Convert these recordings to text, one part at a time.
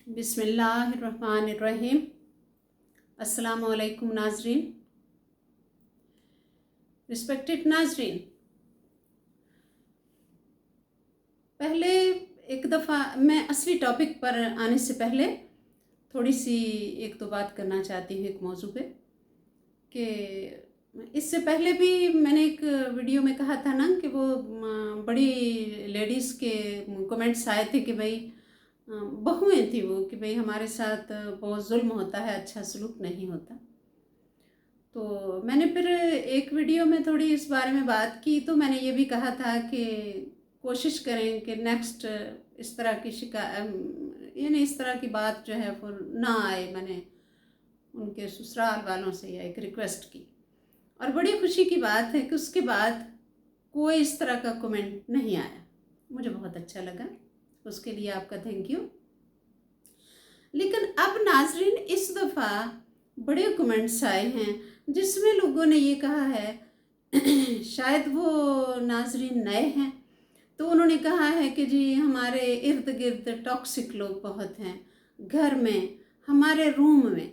बिस्मिल्लाहिर्रहमानिर्रहीम। अस्सलामु अलैकुम नाजरीन। रिस्पेक्टेड नाजरीन, पहले एक दफ़ा मैं असली टॉपिक पर आने से पहले थोड़ी सी एक दो बात करना चाहती हूँ एक मौजू पे कि इससे पहले भी मैंने एक वीडियो में कहा था ना कि वो बड़ी लेडीज़ के कमेंट्स आए थे कि भाई बहुएं थी वो कि भाई हमारे साथ बहुत जुल्म होता है, अच्छा सलूक नहीं होता। तो मैंने फिर एक वीडियो में थोड़ी इस बारे में बात की, तो मैंने ये भी कहा था कि कोशिश करें कि नेक्स्ट इस तरह की यानी इस तरह की बात जो है फिर ना आए। मैंने उनके ससुराल वालों से या एक रिक्वेस्ट की, और बड़ी खुशी की बात है कि उसके बाद कोई इस तरह का कमेंट नहीं आया। मुझे बहुत अच्छा लगा, उसके लिए आपका थैंक यू। लेकिन अब नाजरीन इस दफ़ा बड़े कमेंट्स आए हैं जिसमें लोगों ने ये कहा है शायद वो नाजरीन नए हैं, तो उन्होंने कहा है कि जी हमारे इर्द गिर्द टॉक्सिक लोग बहुत हैं, घर में, हमारे रूम में।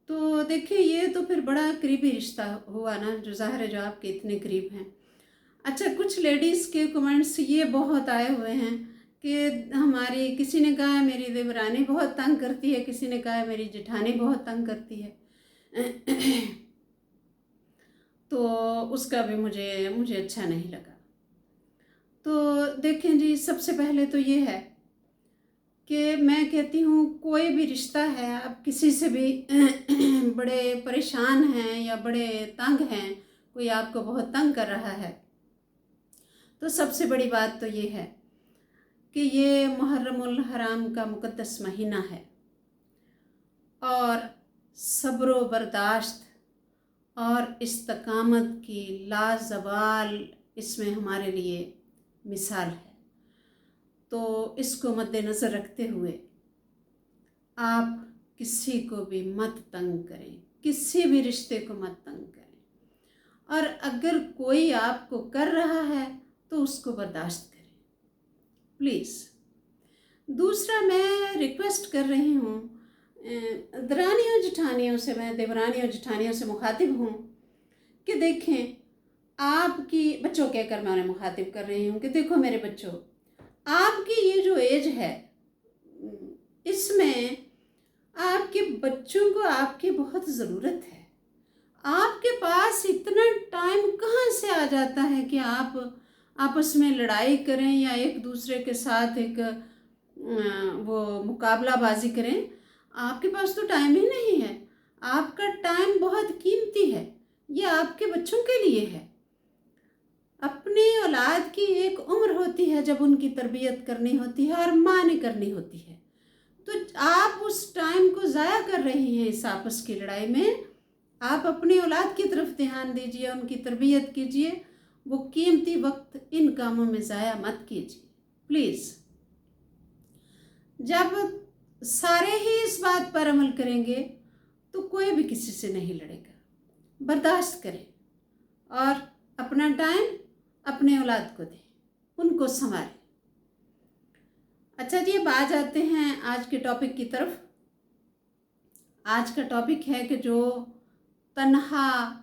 तो देखिए ये तो फिर बड़ा करीबी रिश्ता हुआ ना, जो ज़ाहिर है जो आपके इतने करीब हैं। अच्छा, कुछ लेडीज़ के कमेंट्स ये बहुत आए हुए हैं कि हमारी, किसी ने कहा है मेरी देवरानी बहुत तंग करती है, किसी ने कहा है मेरी जेठानी बहुत तंग करती है। तो उसका भी मुझे अच्छा नहीं लगा। तो देखें जी, सबसे पहले तो ये है कि मैं कहती हूँ कोई भी रिश्ता है, आप किसी से भी बड़े परेशान हैं या बड़े तंग हैं, कोई आपको बहुत तंग कर रहा है, तो सबसे बड़ी बात तो ये है कि ये मुहर्रमुल हराम का मुक़द्दस महीना है और सब्र व बर्दाश्त और इस्तकामत की लाजवाल इसमें हमारे लिए मिसाल है। तो इसको मद्देनज़र रखते हुए आप किसी को भी मत तंग करें, किसी भी रिश्ते को मत तंग करें, और अगर कोई आपको कर रहा है तो उसको बर्दाश्त करें प्लीज़। दूसरा, मैं रिक्वेस्ट कर रही हूँ दरानियों जेठानियों से, मैं देवरानियों जेठानियों से मुखातिब हूँ कि देखें, आपकी बच्चों कहकर मैं उन्हें मुखातिब कर रही हूँ कि देखो मेरे बच्चों, आपकी ये जो एज है इसमें आपके बच्चों को आपकी बहुत ज़रूरत है। आपके पास इतना टाइम कहाँ से आ जाता है कि आप आपस में लड़ाई करें या एक दूसरे के साथ एक वो मुकाबलाबाजी करें। आपके पास तो टाइम ही नहीं है। आपका टाइम बहुत कीमती है, ये आपके बच्चों के लिए है। अपनी औलाद की एक उम्र होती है जब उनकी तरबियत करनी होती है और माँ ने करनी होती है, तो आप उस टाइम को ज़ाया कर रही हैं इस आपस की लड़ाई में। आप अपनी औलाद की तरफ ध्यान दीजिए, उनकी तरबियत कीजिए, वो कीमती वक्त इन कामों में ज़ाया मत कीजिए प्लीज़। जब सारे ही इस बात पर अमल करेंगे तो कोई भी किसी से नहीं लड़ेगा। बर्दाश्त करें और अपना टाइम अपने औलाद को दें, उनको संभालें। अच्छा जी, अब आ जाते हैं आज के टॉपिक की तरफ। आज का टॉपिक है कि जो तन्हा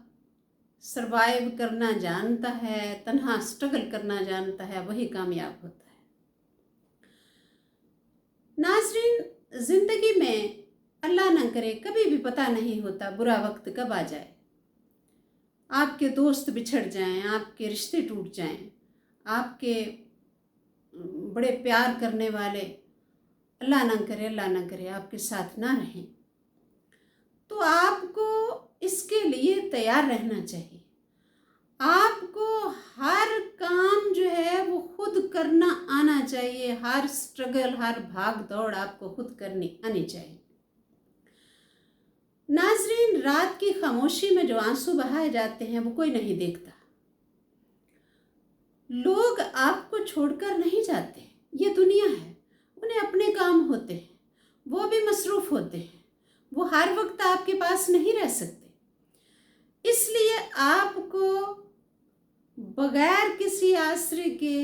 सरवाइव करना जानता है, तन्हा स्ट्रगल करना जानता है, वही कामयाब होता है। नाज़रीन, ज़िंदगी में अल्लाह न करे कभी भी पता नहीं होता बुरा वक्त कब आ जाए। आपके दोस्त बिछड़ जाएं, आपके रिश्ते टूट जाएं, आपके बड़े प्यार करने वाले अल्लाह ना करे आपके साथ ना रहें, तो आपको इसके लिए तैयार रहना चाहिए। आपको हर काम जो है वो खुद करना आना चाहिए। हर स्ट्रगल, हर भाग दौड़ आपको खुद करनी आनी चाहिए। नाजरीन, रात की खामोशी में जो आंसू बहाए जाते हैं वो कोई नहीं देखता। लोग आपको छोड़कर नहीं जाते, ये दुनिया है, उन्हें अपने काम होते हैं, वो भी मसरूफ़ होते हैं, वो हर वक्त आपके पास नहीं रह सकते। इसलिए आपको बगैर किसी आश्रय के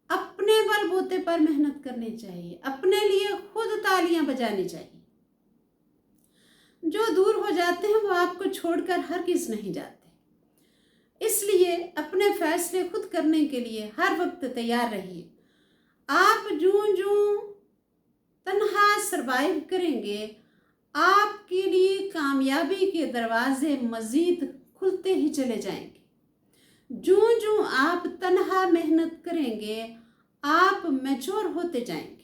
अपने बलबूते पर मेहनत करनी चाहिए, अपने लिए खुद खुद तालियां बजानी चाहिए। जो दूर हो जाते हैं वो आपको छोड़कर हरगिज़ नहीं जाते। इसलिए अपने फैसले खुद करने के लिए हर वक्त तैयार रहिए। आप जूं जूं तन्हा सरवाइव करेंगे, आपके लिए कामयाबी के दरवाजे मज़ीद खुलते ही चले जाएंगे। जूं जूं आप तन्हा मेहनत करेंगे, आप मैच्योर होते जाएंगे,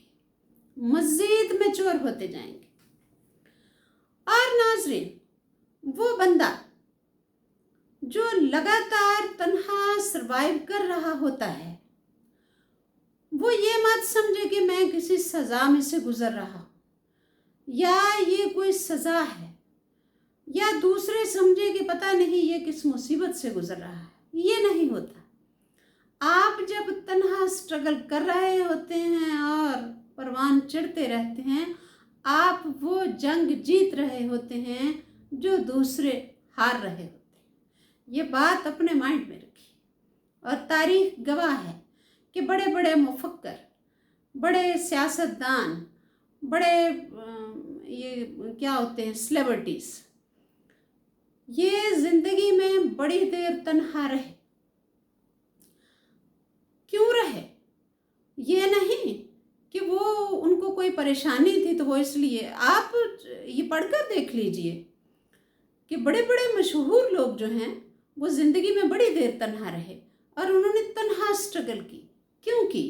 मज़ीद मैच्योर होते जाएंगे। और नाज़रीन, वो बंदा जो लगातार तन्हा सरवाइव कर रहा होता है, वो ये मत समझे कि मैं किसी सज़ा में से गुज़र रहा हूँ या ये कोई सज़ा है, या दूसरे समझे कि पता नहीं ये किस मुसीबत से गुज़र रहा है। ये नहीं होता। आप जब तन्हा स्ट्रगल कर रहे होते हैं और परवान चढ़ते रहते हैं, आप वो जंग जीत रहे होते हैं जो दूसरे हार रहे होते हैं। ये बात अपने माइंड में रखिए। और तारीख गवाह है कि बड़े बड़े मुफक्कर, बड़े सियासतदान, बड़े ये क्या होते हैं सेलिब्रिटीज़, ये ज़िंदगी में बड़ी देर तन्हा रहे। क्यों रहे? ये नहीं कि वो उनको कोई परेशानी थी तो वो इसलिए। आप ये पढ़कर देख लीजिए कि बड़े बड़े मशहूर लोग जो हैं वो ज़िंदगी में बड़ी देर तन्हा रहे और उन्होंने तन्हा स्ट्रगल की। क्यों की?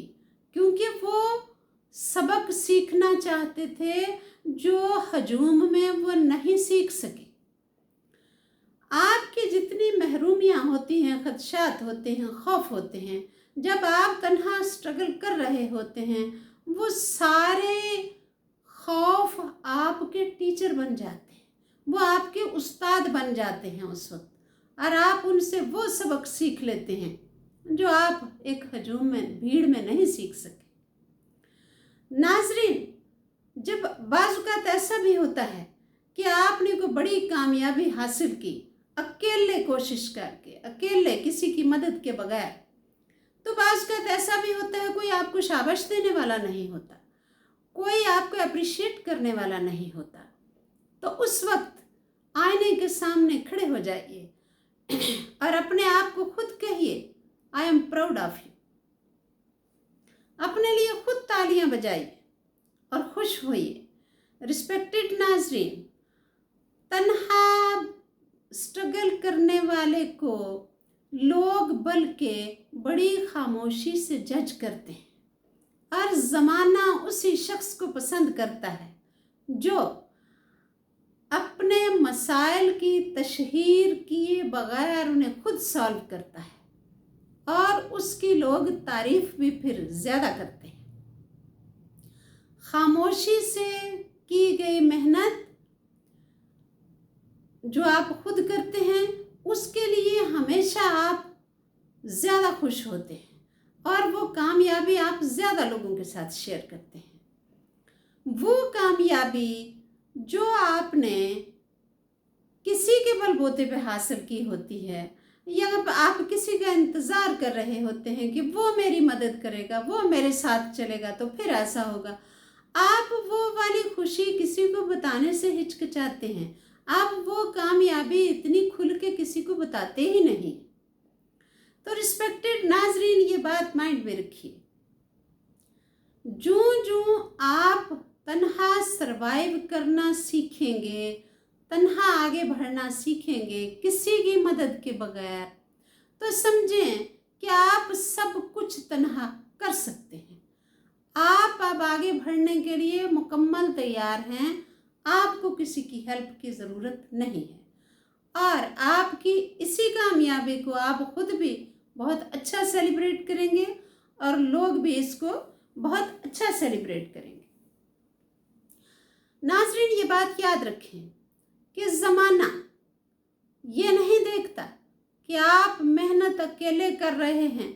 क्योंकि वो सबक सीखना चाहते थे जो हजूम में वो नहीं सीख सके। आपकी जितनी महरूमियाँ होती हैं, खदशात होते हैं, खौफ होते हैं, जब आप तन्हा स्ट्रगल कर रहे होते हैं, वो सारे खौफ आपके टीचर बन जाते हैं, वो आपके उस्ताद बन जाते हैं उस वक्त, और आप उनसे वो सबक सीख लेते हैं जो आप एक हजूम में, भीड़ में नहीं सीख सके। नाजरीन, जब बाज़ ऐसा भी होता है कि आपने कोई बड़ी कामयाबी हासिल की अकेले कोशिश करके, अकेले किसी की मदद के बगैर, तो बाज़ ऐसा भी होता है कोई आपको शाबाश देने वाला नहीं होता, कोई आपको अप्रिशिएट करने वाला नहीं होता। तो उस वक्त आईने के सामने खड़े हो जाइए और अपने आप को खुद कहिए, I am proud of you. अपने लिए खुद तालियां बजाइए और खुश होइए। रिस्पेक्टेड नाजरीन, तन्हा स्ट्रगल करने वाले को लोग बल्कि बड़ी खामोशी से जज करते हैं और ज़माना उसी शख्स को पसंद करता है जो अपने मसाइल की तशहीर किए बगैर उन्हें खुद सॉल्व करता है, और उसकी लोग तारीफ भी फिर ज़्यादा करते हैं। खामोशी से की गई मेहनत जो आप खुद करते हैं, उसके लिए हमेशा आप ज़्यादा खुश होते हैं और वो कामयाबी आप ज़्यादा लोगों के साथ शेयर करते हैं। वो कामयाबी जो आपने किसी के बलबूते पे हासिल की होती है, या आप किसी का इंतज़ार कर रहे होते हैं कि वो मेरी मदद करेगा, वो मेरे साथ चलेगा तो फिर ऐसा होगा, आप वो वाली खुशी किसी को बताने से हिचकिचाते हैं। आप वो कामयाबी इतनी खुल के किसी को बताते ही नहीं। तो रिस्पेक्टेड नाजरीन, ये बात माइंड में रखिए। जूं जूं आप तन्हा सरवाइव करना सीखेंगे, तन्हा आगे बढ़ना सीखेंगे किसी की मदद के बगैर, तो समझें कि आप सब कुछ तन्हा कर सकते हैं। आप अब आगे बढ़ने के लिए मुकम्मल तैयार हैं। आपको किसी की हेल्प की ज़रूरत नहीं है, और आपकी इसी कामयाबी को आप खुद भी बहुत अच्छा सेलिब्रेट करेंगे और लोग भी इसको बहुत अच्छा सेलिब्रेट करेंगे। नाजरीन, ये बात याद रखें कि ज़माना ये नहीं देखता कि आप मेहनत अकेले कर रहे हैं।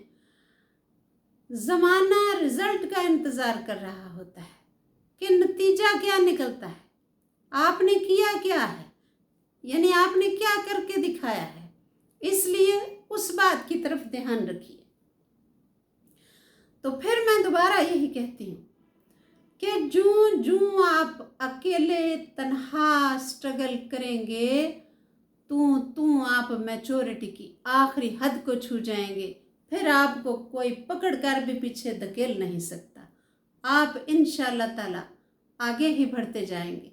ज़माना रिज़ल्ट का इंतज़ार कर रहा होता है कि नतीजा क्या निकलता है, आपने किया क्या है, यानी आपने क्या करके दिखाया है। इसलिए उस बात की तरफ ध्यान रखिए। तो फिर मैं दोबारा यही कहती हूँ کہ جوں جوں آپ اکیلے تنہا سٹرگل کریں گے تو آپ میچورٹی کی آخری حد کو چھو جائیں گے، پھر آپ کو کوئی پکڑ کر بھی پیچھے دھکیل نہیں سکتا، آپ انشاءاللہ تعالی آگے ہی بڑھتے جائیں گے۔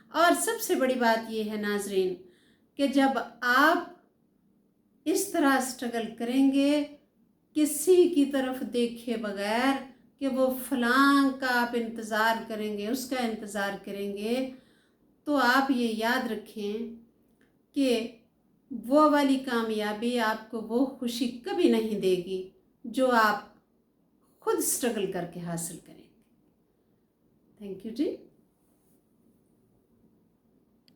اور سب سے بڑی بات یہ ہے ناظرین کہ جب آپ اس طرح سٹرگل کریں گے کسی کی طرف دیکھے بغیر کہ وہ فلاں کا آپ انتظار کریں گے، اس کا انتظار کریں گے، تو آپ یہ یاد رکھیں کہ وہ والی کامیابی آپ کو وہ خوشی کبھی نہیں دے گی جو آپ خود سٹرگل کر کے حاصل کریں گے۔ Thank you G.